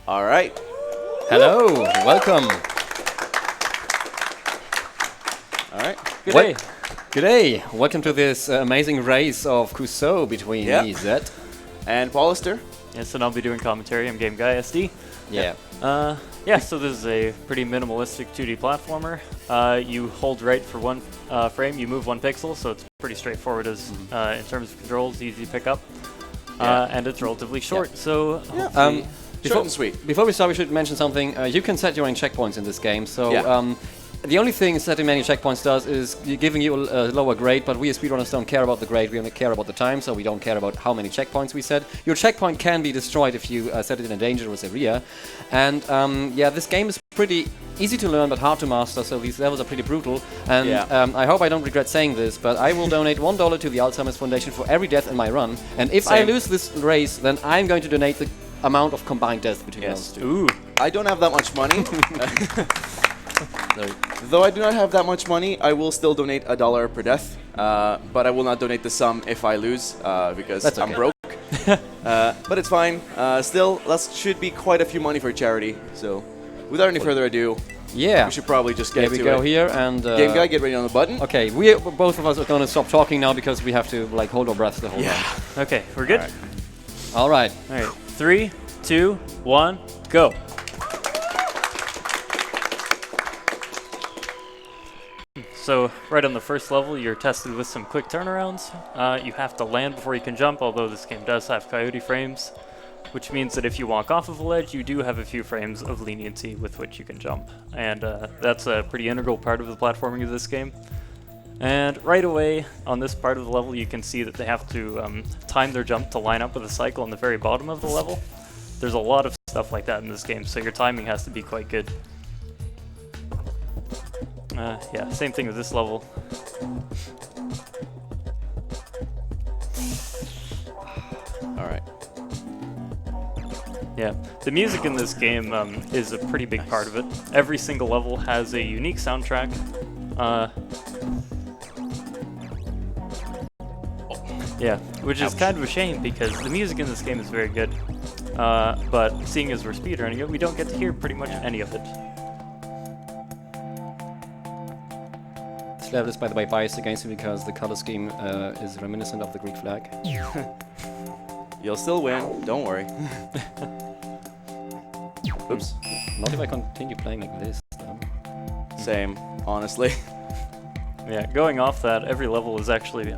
All right. Hello, welcome. All right. Good day. Good day. Welcome to this amazing race of Kuso between me, Zet, and Paulister. Yes, and I'll be doing commentary. I'm Game Guy SD. Yeah. So this is a pretty minimalistic 2D platformer. You hold right for one frame, you move 1 pixel, so it's pretty straightforward as in terms of controls, easy to pick up, and it's relatively short. So short and sweet. Before we start, we should mention something. You can set your own checkpoints in this game. So the only thing setting many checkpoints does is giving you a lower grade, but we as speedrunners don't care about the grade, we only care about the time, so we don't care about how many checkpoints we set. Your checkpoint can be destroyed if you set it in a dangerous area. And this game is pretty easy to learn but hard to master, so these levels are pretty brutal. And I hope I don't regret saying this, but I will donate $1 to the Alzheimer's Foundation for every death in my run. And if I lose this race, then I'm going to donate the amount of combined deaths between those two. Ooh. I don't have that much money. Though I do not have that much money, I will still donate $1 per death. But I will not donate the sum if I lose, because I'm broke. But it's fine. Still, that should be quite a few money for charity. So, without any further ado, we should probably just get to it. Here we go here, and Game Guy, get ready on the button. Okay, both of us are going to stop talking now because we have to hold our breath the whole time. Okay, we're good? All right. 3, 2, 1, go. So right on the first level, you're tested with some quick turnarounds. You have to land before you can jump, although this game does have coyote frames, which means that if you walk off of a ledge, you do have a few frames of leniency with which you can jump. And that's a pretty integral part of the platforming of this game. And right away, on this part of the level, you can see that they have to time their jump to line up with a cycle on the very bottom of the level. There's a lot of stuff like that in this game, so your timing has to be quite good. Same thing with this level. Alright. Yeah, the music in this game is a pretty big part of it. Every single level has a unique soundtrack. Which is kind of a shame because the music in this game is very good. But seeing as we're speedrunning it, we don't get to hear pretty much any of it. This level is, by the way, biased against me because the color scheme is reminiscent of the Greek flag. You'll still win, don't worry. Oops. Not if I continue playing like this, though. Same, honestly. Yeah, going off that, every level is actually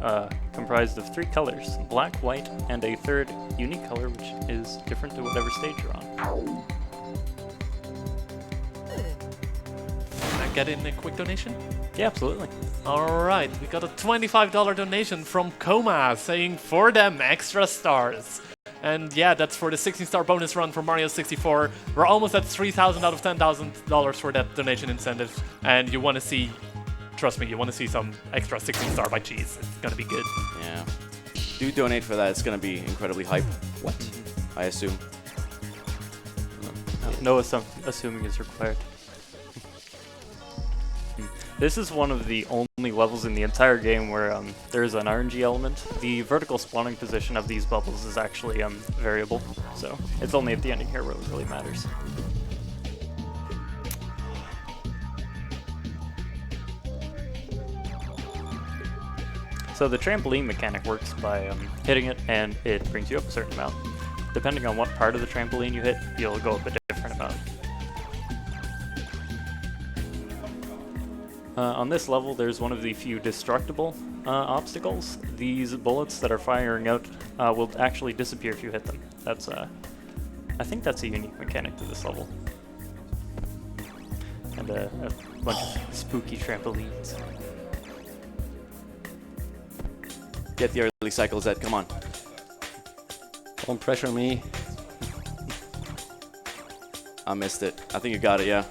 comprised of 3 colors, black, white, and a third unique color, which is different to whatever stage you're on. Can I get in a quick donation? Yeah, absolutely. Alright, we got a $25 donation from Coma saying for them extra stars. And yeah, that's for the 16-star bonus run for Mario 64. We're almost at $3,000 out of $10,000 for that donation incentive. And you want to see, trust me, you want to see some extra 16-star by cheese. It's going to be good. Yeah. Do donate for that. It's going to be incredibly hype. What? I assume. No assuming is required. This is one of the only levels in the entire game where there's an RNG element. The vertical spawning position of these bubbles is actually variable, so it's only at the ending here where it really matters. So the trampoline mechanic works by hitting it and it brings you up a certain amount. Depending on what part of the trampoline you hit, you'll go up a different amount. On this level, there's one of the few destructible obstacles. These bullets that are firing out will actually disappear if you hit them. That's I think that's a unique mechanic to this level. And a bunch of spooky trampolines. Get the early cycles, Ed. Come on. Don't pressure me. I missed it. I think you got it, yeah.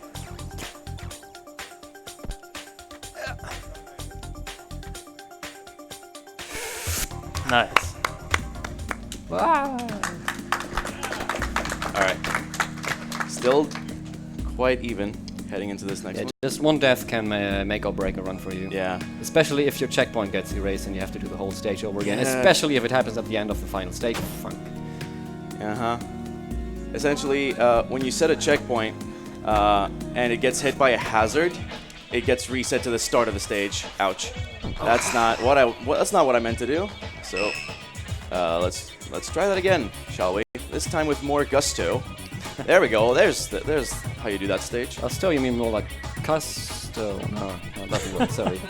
Nice. Wow. Alright. Still quite even heading into this next one. Just one death can make or break a run for you. Yeah. Especially if your checkpoint gets erased and you have to do the whole stage over again. Especially if it happens at the end of the final stage. Funk. Uh-huh. Essentially, when you set a checkpoint and it gets hit by a hazard, it gets reset to the start of the stage. Ouch. That's not what I meant to do. So let's try that again, shall we? This time with more gusto. There we go. There's how you do that stage. Gusto, you mean more like custo? No, nothing wrong. Sorry.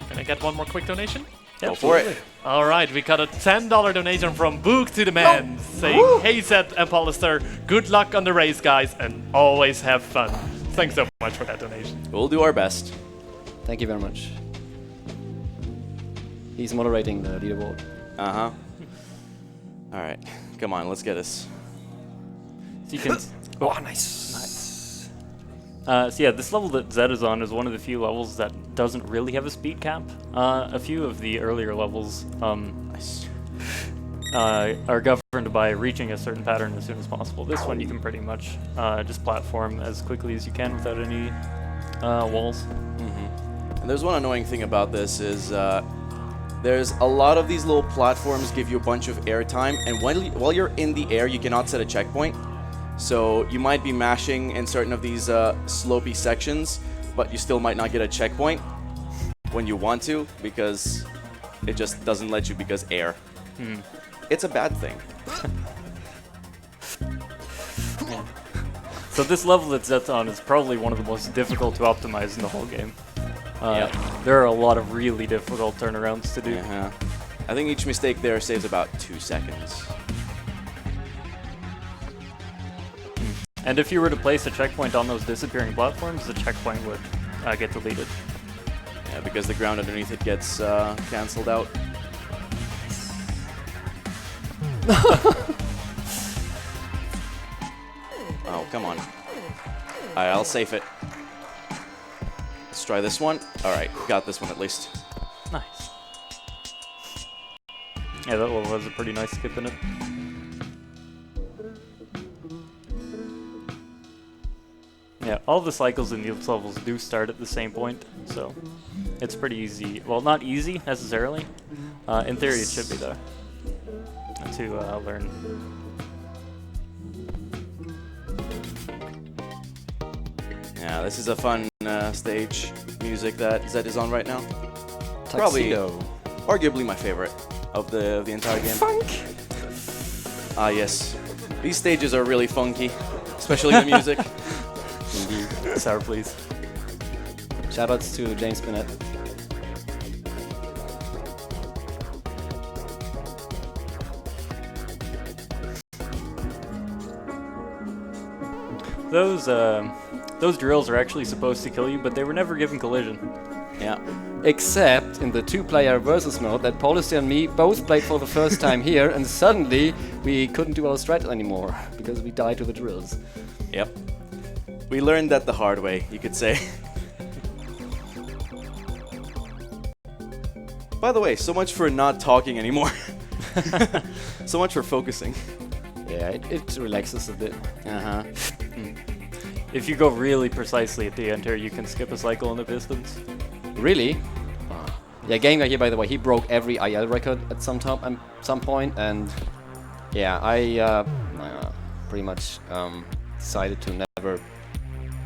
Can I get one more quick donation? Go for it. All right, we got a $10 donation from Book to the Man, saying, "Hey Zet and Paulister, good luck on the race, guys, and always have fun." Thanks so much for that donation. We'll do our best. Thank you very much. He's moderating the leaderboard. Uh-huh. All right, come on, let's get this. So you can. Oh, nice. So yeah, this level that Zed is on is one of the few levels that doesn't really have a speed cap. A few of the earlier levels are governed by reaching a certain pattern as soon as possible. This one you can pretty much just platform as quickly as you can without any walls. Mm-hmm. And there's one annoying thing about this is there's a lot of these little platforms give you a bunch of air time, and while you're in the air, you cannot set a checkpoint. So you might be mashing in certain of these slopey sections, but you still might not get a checkpoint when you want to because it just doesn't let you because air. It's a bad thing. So this level that Zet's on is probably one of the most difficult to optimize in the whole game. There are a lot of really difficult turnarounds to do. I think each mistake there saves about 2 seconds. And if you were to place a checkpoint on those disappearing platforms, the checkpoint would get deleted. Yeah, because the ground underneath it gets cancelled out. Oh, come on. Alright, I'll safe it. Let's try this one. Alright, got this one at least. Nice. Yeah, that level has a pretty nice skip in it. Yeah, all the cycles in these levels do start at the same point, so it's pretty easy. Well, not easy necessarily. In theory, it should be though to learn. Yeah, this is a fun stage music that Zed is on right now. Tuxedo. Probably, arguably my favorite of the entire game. Funk. Ah, yes. These stages are really funky, especially the music. Indeed. Sour, please. Shoutouts to James Bennett. Those drills are actually supposed to kill you, but they were never given collision. Yeah. Except in the two-player versus mode that Paulister and me both played for the first time here, and suddenly we couldn't do our strat anymore because we died to the drills. Yep. We learned that the hard way, you could say. By the way, so much for not talking anymore. So much for focusing. Yeah, it relaxes a bit. Uh-huh. If you go really precisely at the end here, you can skip a cycle on the pistons. Really? Yeah, Game Guy here, by the way, he broke every IL record at some point, and yeah, I pretty much decided to never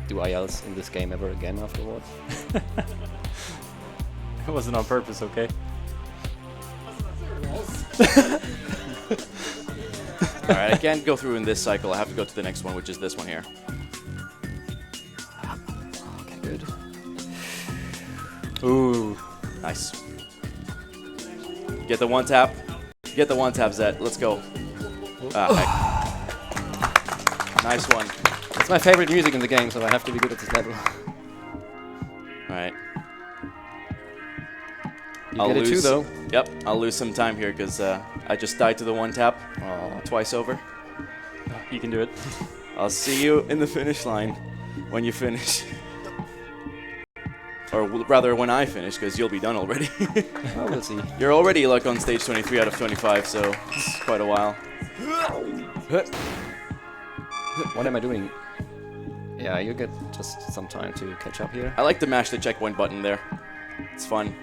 do ILs in this game ever again afterwards. It wasn't on purpose, okay? Alright, I can't go through in this cycle. I have to go to the next one, which is this one here. Okay, good. Ooh. Nice. Get the one tap. Get the one tap, Zet. Let's go. Heck. Nice one. It's my favorite music in the game, so I have to be good at this level. Alright. You get it too, though. Yep, I'll lose some time here because I just died to the one tap twice over. You can do it. I'll see you in the finish line when you finish. Or rather, when I finish, because you'll be done already. Oh, we'll see. You're already like on stage 23 out of 25, so it's quite a while. What am I doing? Yeah, you get just some time to catch up here. I like to mash the checkpoint button there. It's fun.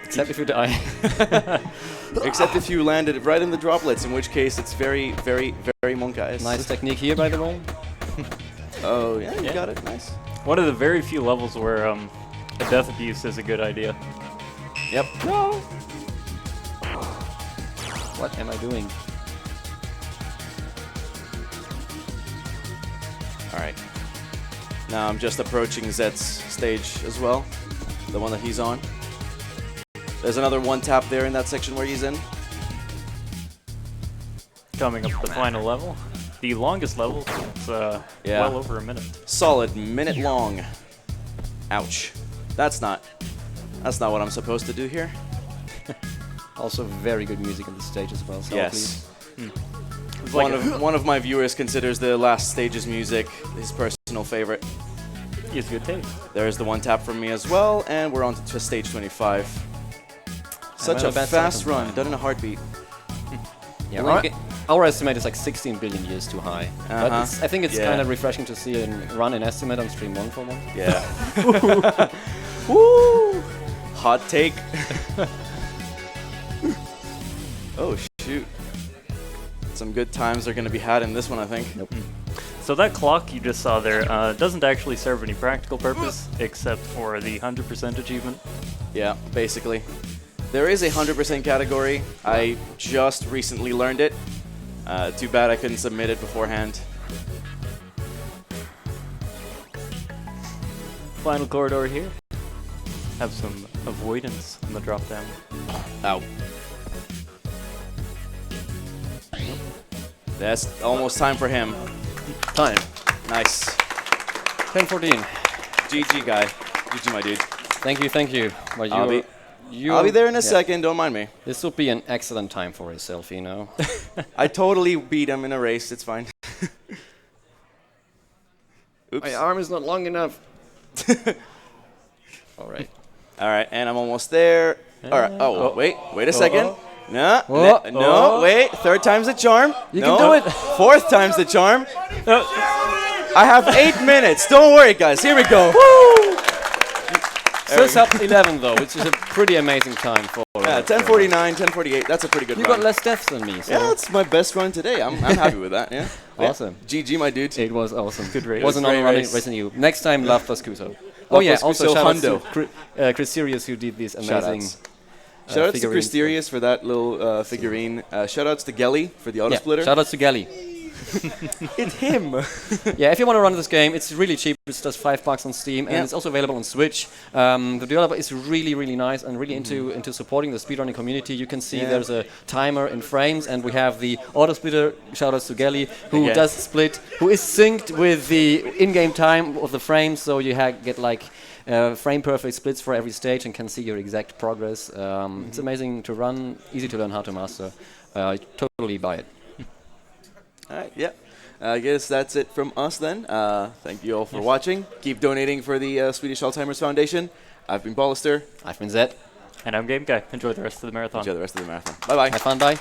Except if you die. Except if you landed right in the droplets, in which case it's very, very, very Monkey's. Nice technique here, by the way. Oh, yeah, you got it. Nice. One of the very few levels where a death abuse is a good idea. Yep. No! What am I doing? Alright. Now I'm just approaching Zet's stage as well. The one that he's on. There's another one tap there in that section where he's in. Coming up the final level. The longest level. It's well over a minute. Solid minute long. Ouch. That's not what I'm supposed to do here. Also very good music on the stage as well. So Yes. Please. One of my viewers considers the last stage's music his personal favorite. He has good taste. There's the one tap from me as well, and we're on to stage 25. Such a fast run, done in a heartbeat. Yeah, our estimate is like 16 billion years too high. But I think it's kind of refreshing to see a run in estimate on stream 1 for 1. Yeah. Woo! Hot take. Oh, shoot. Some good times are going to be had in this one, I think. Nope. So that clock you just saw there doesn't actually serve any practical purpose except for the 100% achievement. Yeah, basically. There is a 100% category. I just recently learned it. Too bad I couldn't submit it beforehand. Final corridor here. Have some avoidance in the drop down. Ow. That's almost time for him. Time. Nice. 10:14. GG, guy. GG, my dude. Thank you. But I'll be there in a second, don't mind me. This would be an excellent time for a selfie, no? I totally beat him in a race, it's fine. Oops. My arm is not long enough. Alright. Alright, and I'm almost there. Alright, wait a second. No, wait, third time's the charm. You can do it. Fourth time's the charm. I have 8 minutes, don't worry guys, here we go. Says up 11 though, which is a pretty amazing time for... Yeah, 10:49, 10:48, that's a pretty good you run. got less deaths than me, so... Yeah, that's my best run today, I'm happy with that, yeah. Awesome. GG, my dude. It was awesome. Good race. Wasn't on running racing you. Next time, love plus kuso. Oh yeah, also shout out to Chris Sirius who did these amazing... Shout outs to Chris Sirius for that little figurine. Shout outs to Gelly for the auto splitter. Shout outs to Gelly. It's him. Yeah, if you want to run this game, it's really cheap. It's just $5 on Steam, and it's also available on Switch. The developer is really, really nice and really into supporting the speedrunning community. You can see there's a timer in frames, and we have the auto splitter. Shout outs to Gelly, who does split, who is synced with the in-game time of the frames, so you get like frame perfect splits for every stage and can see your exact progress. It's amazing to run, easy to learn how to master. Totally buy it. Alright, yeah. I guess that's it from us then. Thank you all for watching. Keep donating for the Swedish Alzheimer's Foundation. I've been Paulister. I've been Zet. And I'm Game Guy. Enjoy the rest of the marathon. Enjoy the rest of the marathon. Bye-bye. Have fun, bye.